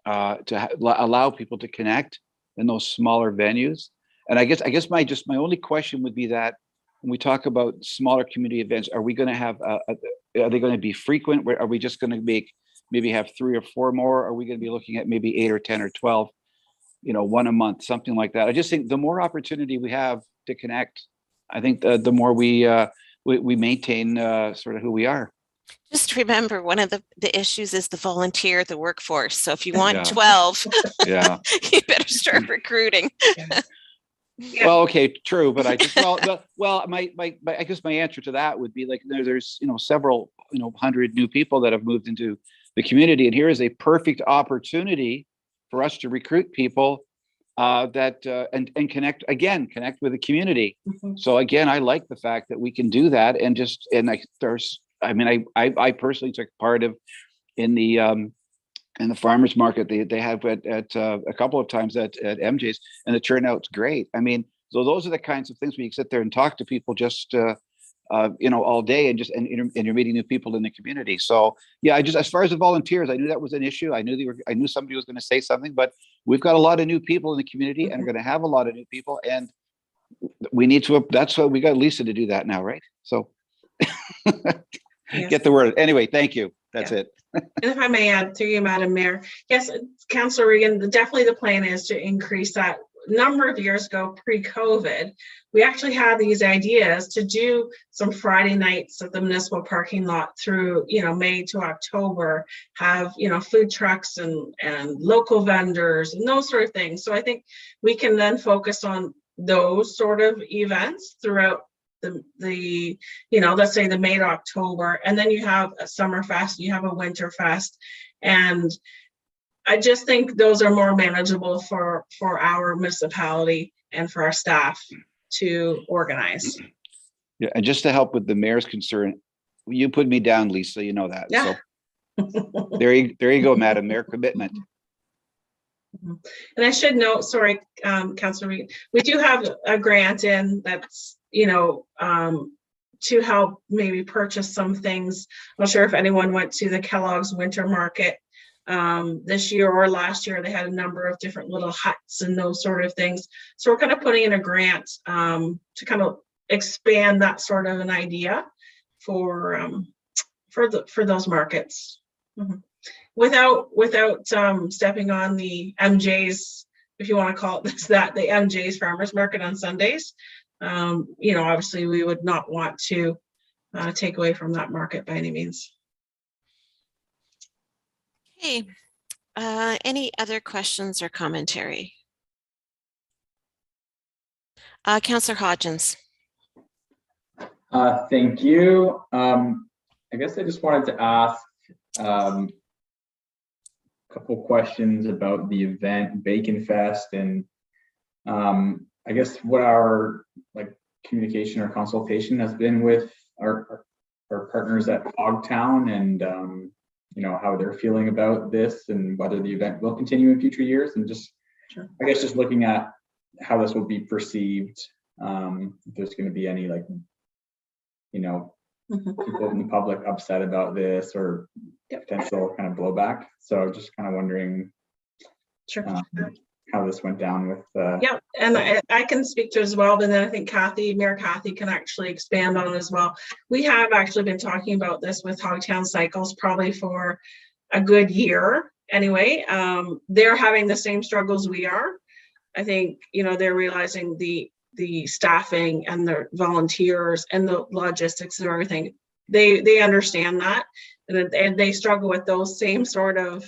allow people to connect in those smaller venues. And I guess my only question would be that when we talk about smaller community events, are we going to have are they going to be frequent? Are we just going to maybe have 3 or 4 more? Are we going to be looking at maybe 8 or 10 or 12? One a month, something like that. I just think the more opportunity we have to connect, I think the more we maintain sort of who we are. Just remember, one of the issues is the workforce. So if you want 12, yeah, you better start recruiting. Yeah. Well, okay, true, but I just I guess my answer to that would be like there's several 100 new people that have moved into the community, and here is a perfect opportunity for us to recruit people that and connect with the community. Mm-hmm. So again, I like the fact that we can do that, and I personally took part in the farmers market they have at a couple of times at MJ's, and the turnout's great. I mean, so those are the kinds of things where you sit there and talk to people just all day and you're meeting new people in the community. So yeah, as far as the volunteers, I knew that was an issue. I knew somebody was going to say something, but we've got a lot of new people in the community and are going to have a lot of new people, and we need to, that's what we got Lisa to do that now, right? So Yes. get the word. Anyway, thank you. That's it. And if I may add through you, Madam Mayor, yes, Councillor Regan, definitely the plan is to increase that. A number of years ago, pre-COVID, we actually had these ideas to do some Friday nights at the municipal parking lot through, May to October, have, food trucks and local vendors and those sort of things. So I think we can then focus on those sort of events throughout the let's say the May to October, and then you have a summer fest, you have a winter fest, and I just think those are more manageable for our municipality and for our staff to organize. Yeah, and just to help with the mayor's concern, you put me down, Lisa, you know that. Yeah. So there you go, Madam Mayor, commitment. And I should note, sorry, Councilor Reed, we do have a grant in that's, to help maybe purchase some things. I'm not sure if anyone went to the Kellogg's Winter Market this year or last year. They had a number of different little huts and those sort of things. So we're kind of putting in a grant to kind of expand that sort of an idea for those markets. Mm-hmm. Without stepping on the MJ's, if you want to call it the MJ's Farmers Market on Sundays. Obviously we would not want to take away from that market by any means. Okay, any other questions or commentary? Councillor Hodgins. Thank you. I guess I just wanted to ask a couple questions about the event Bacon Fest, and I guess what our communication or consultation has been with our partners at Fogtown, and how they're feeling about this and whether the event will continue in future years, and just Sure. I guess just looking at how this will be perceived, if there's going to be any people in the public upset about this or potential kind of blowback. So just kind of wondering Sure. How this went down with Yeah, and I can speak to it as well, but then I think Mayor Kathy can actually expand on it as well. We have actually been talking about this with Hogtown Cycles probably for a good year anyway. They're having the same struggles we are. I think, they're realizing the staffing and the volunteers and the logistics and everything. They understand that, and they struggle with those same sort of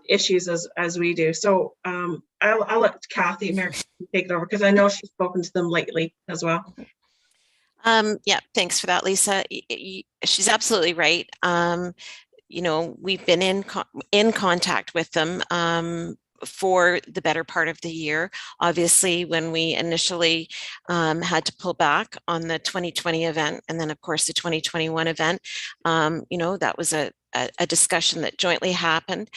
issues as we do. So I'll let Kathy, Mayor, take it over, because I know she's spoken to them lately as well. Yeah, thanks for that, Lisa. She's absolutely right. We've been in contact with them for the better part of the year. Obviously, when we initially had to pull back on the 2020 event, and then of course the 2021 event, that was a discussion that jointly happened.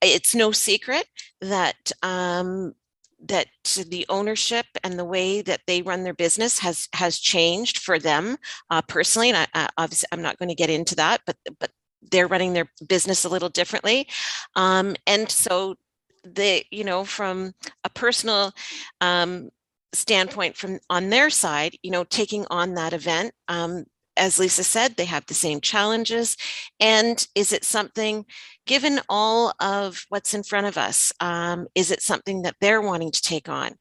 It's no secret that that the ownership and the way that they run their business has changed for them personally, and obviously I'm not going to get into that, but they're running their business a little differently, and so they, from a personal standpoint, from on their side, taking on that event, as Lisa said, they have the same challenges. And is it something, given all of what's in front of us, is it something that they're wanting to take on?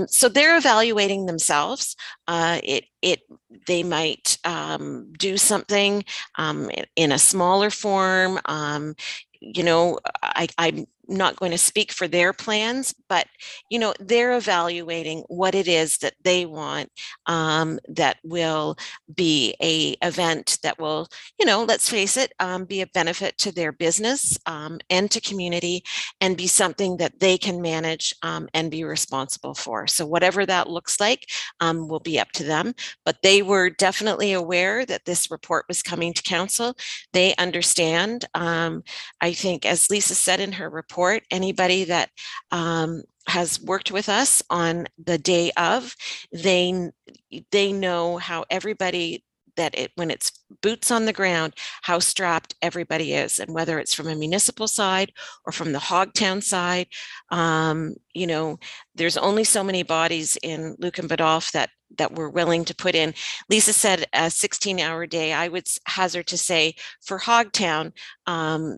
So they're evaluating themselves. They might do something in a smaller form. I'm not going to speak for their plans, but they're evaluating what it is that they want, that will be a event that will, let's face it, be a benefit to their business and to community, and be something that they can manage and be responsible for. So whatever that looks like will be up to them. But they were definitely aware that this report was coming to council. They understand. I think, as Lisa said in her report, anybody that has worked with us on the day of. They know how everybody when it's boots on the ground, how strapped everybody is, and whether it's from a municipal side or from the Hogtown side, you know, there's only so many bodies in Lucan Biddulph that we're willing to put in. Lisa said a 16-hour day. I would hazard to say for Hogtown,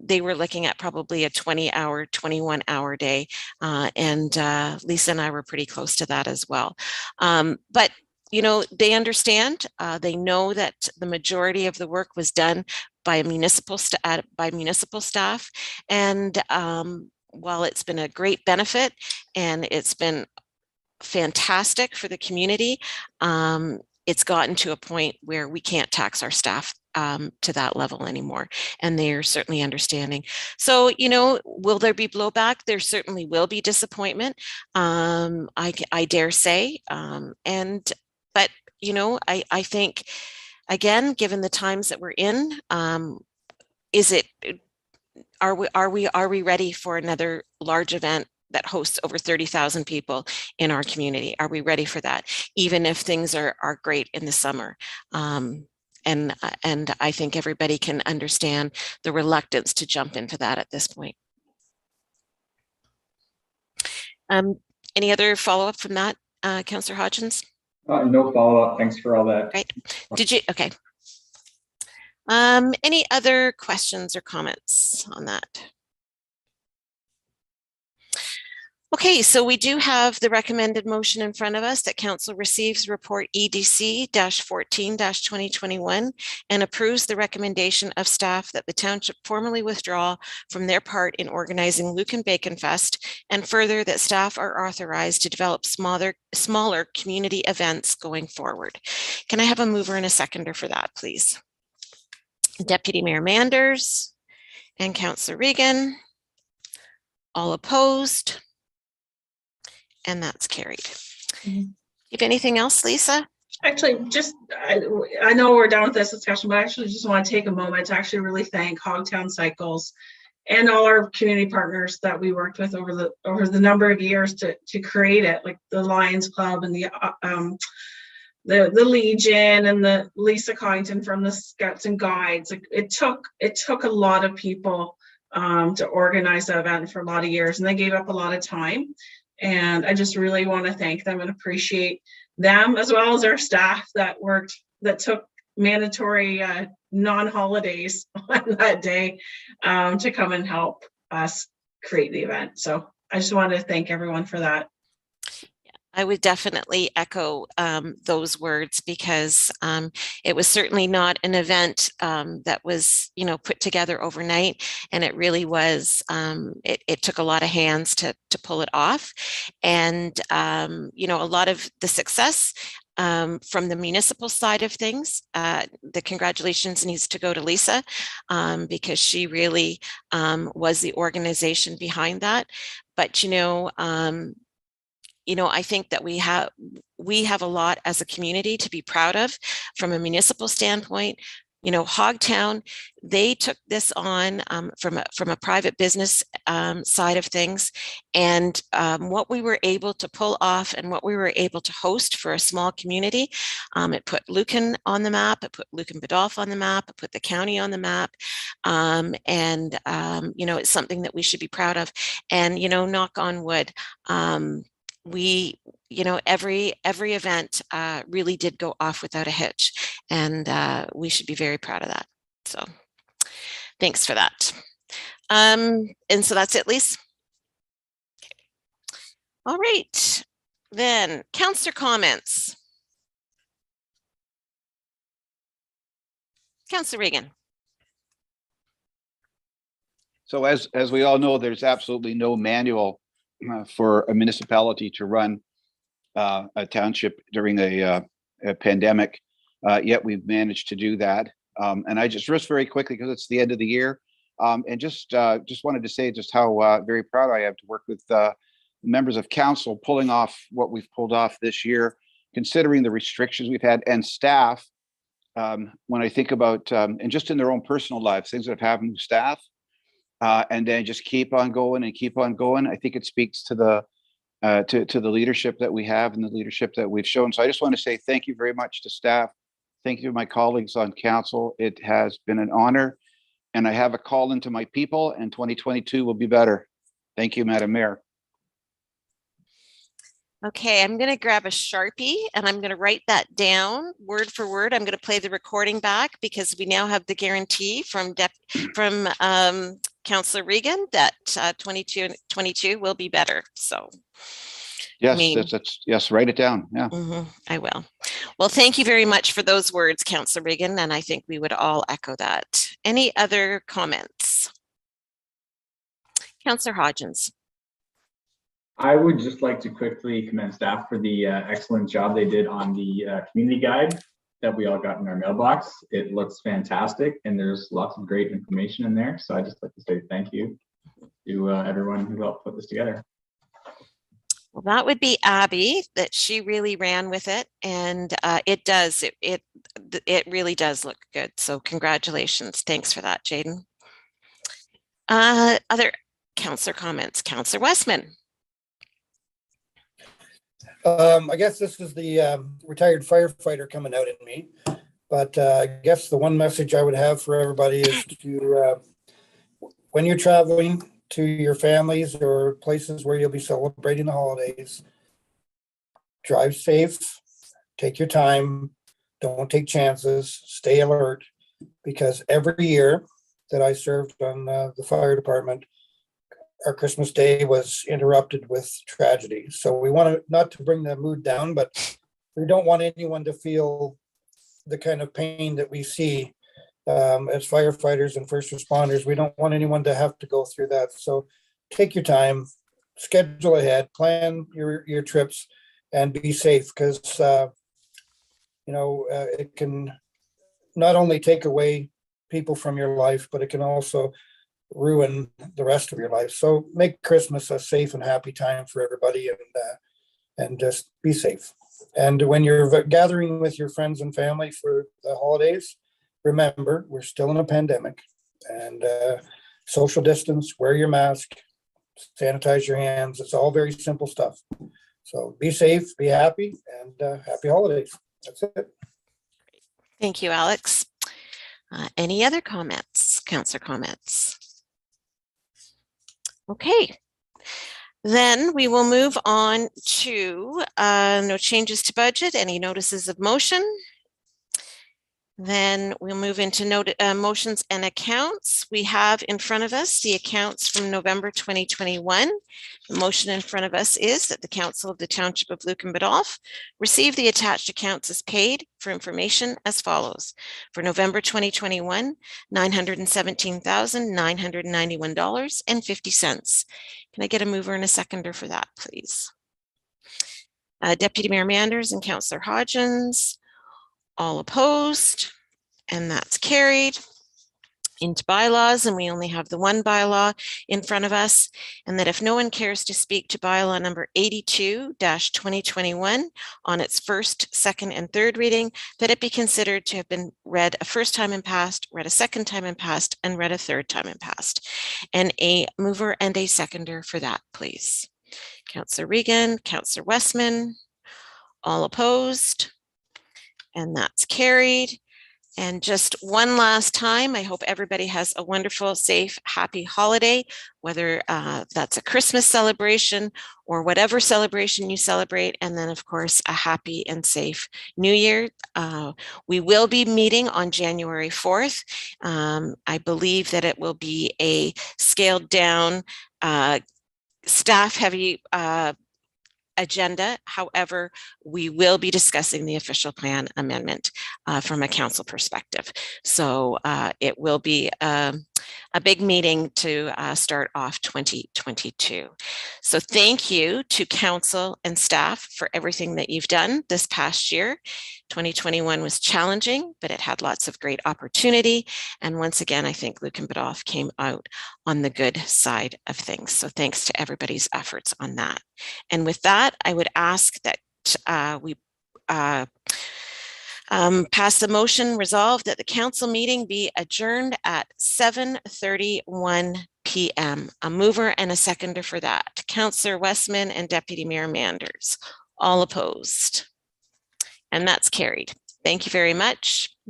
they were looking at probably a 20-hour, 21-hour day. And Lisa and I were pretty close to that as well. But you know, they understand. They know that the majority of the work was done by municipal staff, and while it's been a great benefit and it's been fantastic for the community, it's gotten to a point where we can't tax our staff to that level anymore, and they're certainly understanding. So, you know, will there be blowback? There certainly will be disappointment, I dare say, but you know, I think, again, given the times that we're in, are we ready for another large event that hosts over 30,000 people in our community? Are we ready for that, even if things are great in the summer? And I think everybody can understand the reluctance to jump into that at this point. Any other follow-up from that, Councillor Hodgins? No follow-up. Thanks for all that. Great. Did you? Okay. Any other questions or comments on that? Okay, so we do have the recommended motion in front of us that Council receives report EDC-14-2021 and approves the recommendation of staff that the township formally withdraw from their part in organizing Lucan Bacon Fest, and further that staff are authorized to develop smaller community events going forward. Can I have a mover and a seconder for that, please? Deputy Mayor Manders and Councillor Regan. All opposed? And that's carried. Mm-hmm. You have anything else, Lisa? Actually, just, I know we're done with this discussion, but I actually just want to take a moment to actually really thank Hogtown Cycles and all our community partners that we worked with over the number of years to create it, like the Lions Club and the Legion and the Lisa Coddington from the Scouts and Guides. Like, it took a lot of people to organize the event for a lot of years, and they gave up a lot of time. And I just really want to thank them and appreciate them, as well as our staff that took mandatory non-holidays on that day to come and help us create the event. So I just wanted to thank everyone for that. I would definitely echo those words, because it was certainly not an event that was, you know, put together overnight, and it really was. It took a lot of hands to pull it off, and you know, a lot of the success from the municipal side of things. The congratulations needs to go to Lisa, because she really was the organization behind that. But you know, I think that we have a lot as a community to be proud of from a municipal standpoint. You know, Hogtown, they took this on from a private business side of things, and what we were able to pull off and what we were able to host for a small community, it put Lucan on the map, it put Lucan Biddulph on the map, it put the county on the map, and you know, it's something that we should be proud of. And you know, knock on wood, you know, every event really did go off without a hitch, and we should be very proud of that. So thanks for that. And so that's it, Lisa. Okay. All right, then councillor comments. Councillor Regan. So as we all know, there's absolutely no manual for a municipality to run a township during a pandemic, yet we've managed to do that. And I just very quickly, because it's the end of the year, and just wanted to say just how very proud I am to work with members of council pulling off what we've pulled off this year, considering the restrictions we've had, and staff. When I think about, and just in their own personal lives, things that have happened with staff, and then just keep on going and keep on going. I think it speaks to to the leadership that we have and the leadership that we've shown. So I just want to say thank you very much to staff. Thank you to my colleagues on council. It has been an honor, and I have a call into my people, and 2022 will be better. Thank you, Madam Mayor. Okay, I'm going to grab a Sharpie and I'm going to write that down word for word. I'm going to play the recording back because we now have the guarantee from Councillor Regan that 22 will be better. So Yes, I mean, yes, write it down. Yeah. I will. Well, thank you very much for those words, Councillor Regan, and I think we would all echo that. Any other comments? Councillor Hodgins. I would just like to quickly commend staff for the excellent job they did on the community guide that we all got in our mailbox. It looks fantastic and there's lots of great information in there. So I just like to say thank you to everyone who helped put this together. Well, that would be Abby, that she really ran with it, and it really does look good. So congratulations. Thanks for that, Jaden. Other councillor comments, Councillor Westman. I guess this is the retired firefighter coming out in me, but I guess the one message I would have for everybody is to, when you're traveling to your families or places where you'll be celebrating the holidays, drive safe, take your time, don't take chances, stay alert, because every year that I served on the fire department, our Christmas Day was interrupted with tragedy. So we want not to bring the mood down, but we don't want anyone to feel the kind of pain that we see as firefighters and first responders. We don't want anyone to have to go through that. So take your time, schedule ahead, plan your trips, and be safe, because it can not only take away people from your life, but it can also ruin the rest of your life. So make Christmas a safe and happy time for everybody, and just be safe. And when you're gathering with your friends and family for the holidays, remember, we're still in a pandemic, and social distance, wear your mask, sanitize your hands. It's all very simple stuff. So be safe, be happy, and happy holidays. That's it. Thank you, Alex. Any other comments, councillor comments? Okay, then we will move on to no changes to budget, any notices of motion. Then we'll move into motions and accounts. We have in front of us the accounts from November 2021. The motion in front of us is that the Council of the Township of Lucan Biddulph receive the attached accounts as paid for information as follows. For November 2021, $917,991.50. Can I get a mover and a seconder for that, please? Deputy Mayor Manders and Councillor Hodgins. All opposed, and that's carried. Into bylaws, and we only have the one bylaw in front of us, and that if no one cares to speak to bylaw number 82-2021 on its first, second, and third reading, that it be considered to have been read a first time and passed, read a second time and passed, and read a third time and passed. And a mover and a seconder for that, please. Councillor Regan, Councillor Westman, all opposed. And that's carried. And just one last time, I hope everybody has a wonderful, safe, happy holiday, whether that's a Christmas celebration or whatever celebration you celebrate. And then, of course, a happy and safe New Year. We will be meeting on January 4th. I believe that it will be a scaled down, staff heavy agenda. However, we will be discussing the official plan amendment from a council perspective. So it will be a big meeting to start off 2022. So thank you to council and staff for everything that you've done this past year. 2021 was challenging, but it had lots of great opportunity. And once again, I think Lucan Biddulph came out on the good side of things. So thanks to everybody's efforts on that. And with that, I would ask that we pass the motion resolved that the council meeting be adjourned at 7:31 p.m. A mover and a seconder for that. Councillor Westman and Deputy Mayor Manders. All opposed. And that's carried. Thank you very much.